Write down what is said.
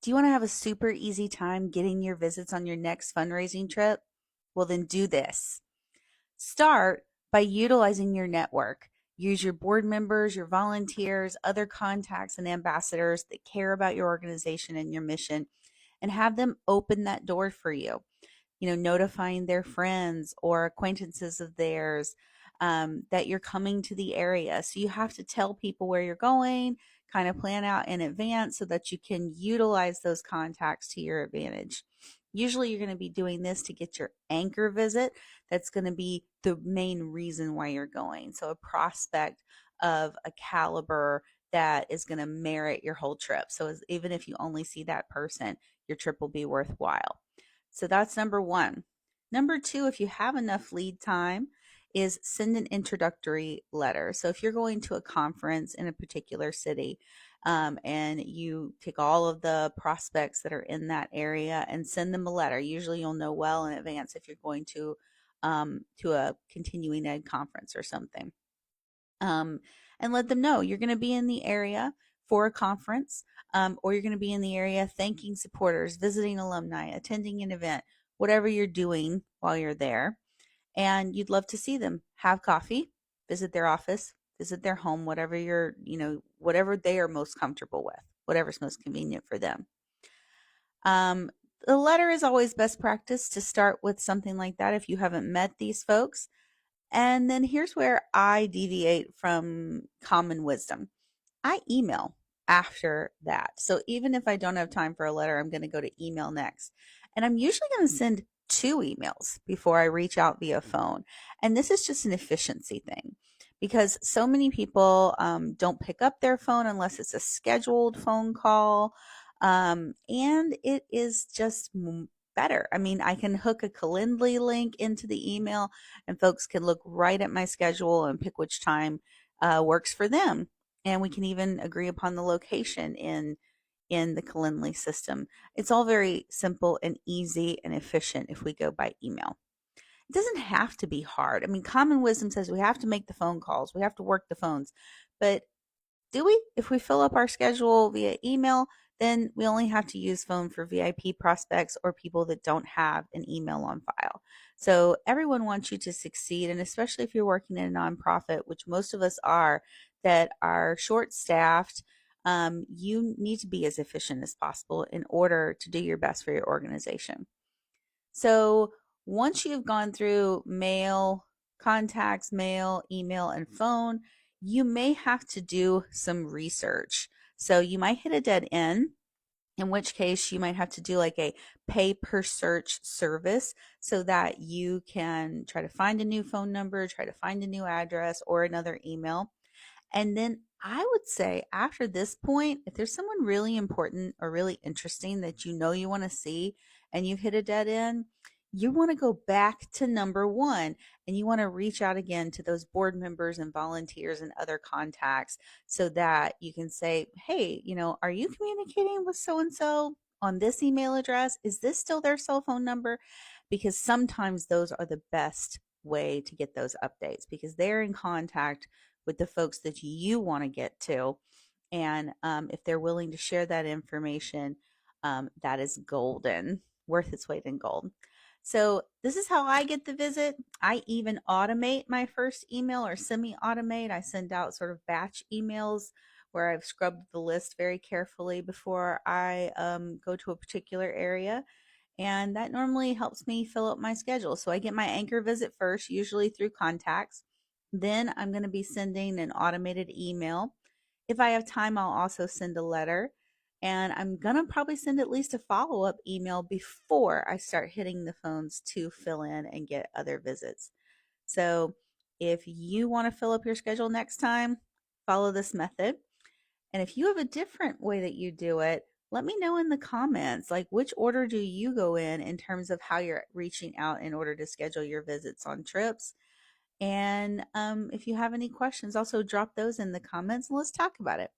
Do you want to have a super easy time getting your visits on your next fundraising trip? Well, then do this. Start by utilizing your network. Use your board members, your volunteers, other contacts, and ambassadors that care about your organization and your mission, and have them open that door for you. Notifying their friends or acquaintances of theirs that you're coming to the area. So you have to tell people where you're going, kind of plan out in advance so that you can utilize those contacts to your advantage. Usually, you're going to be doing this to get your anchor visit. That's going to be the main reason why you're going. So, a prospect of a caliber that is going to merit your whole trip. So, even if you only see that person, your trip will be worthwhile. So that's number one. Number two, if you have enough lead time, is send an introductory letter. So if you're going to a conference in a particular city, and you take all of the prospects that are in that area and send them a letter. Usually you'll know well in advance if you're going to a continuing ed conference or something. And let them know you're going to be in the area for a conference, or you're going to be in the area thanking supporters, visiting alumni, attending an event, whatever you're doing while you're there. And you'd love to see them, have coffee, visit their office, visit their home, whatever whatever they are most comfortable with, whatever's most convenient for them. The letter is always best practice to start with something like that if you haven't met these folks. And then here's where I deviate from common wisdom. I email after that. So even if I don't have time for a letter, I'm going to go to email next. And I'm usually going to send 2 emails before I reach out via phone. And this is just an efficiency thing because so many people don't pick up their phone unless it's a scheduled phone call. And it is just better. I mean, I can hook a Calendly link into the email and folks can look right at my schedule and pick which time works for them. And we can even agree upon the location in the Calendly system. It's all very simple and easy and efficient if we go by email. It doesn't have to be hard. I mean, common wisdom says we have to make the phone calls, we have to work the phones. But do we? If we fill up our schedule via email, then we only have to use phone for VIP prospects or people that don't have an email on file. So everyone wants you to succeed, and especially if you're working in a nonprofit, which most of us are, that are short staffed, you need to be as efficient as possible in order to do your best for your organization. So once you've gone through mail, contacts, mail, email, and phone, you may have to do some research. So you might hit a dead end, in which case you might have to do like a pay per search service so that you can try to find a new phone number, try to find a new address or another email. And then I would say after this point, if there's someone really important or really interesting that you want to see and you've hit a dead end, you want to go back to number one and you want to reach out again to those board members and volunteers and other contacts so that you can say, hey, are you communicating with so and so on this email address? Is this still their cell phone number? Because sometimes those are the best way to get those updates because they're in contact with the folks that you want to get to. And if they're willing to share that information, that is golden, worth its weight in gold. So this is how I get the visit. I even automate my first email or semi-automate. I send out sort of batch emails where I've scrubbed the list very carefully before I go to a particular area. And that normally helps me fill up my schedule. So I get my anchor visit first, usually through contacts. Then I'm going to be sending an automated email. If I have time, I'll also send a letter. And I'm going to probably send at least a follow up email before I start hitting the phones to fill in and get other visits. So if you want to fill up your schedule next time, follow this method. And if you have a different way that you do it, let me know in the comments, like which order do you go in terms of how you're reaching out in order to schedule your visits on trips. And if you have any questions, also drop those in the comments and let's talk about it.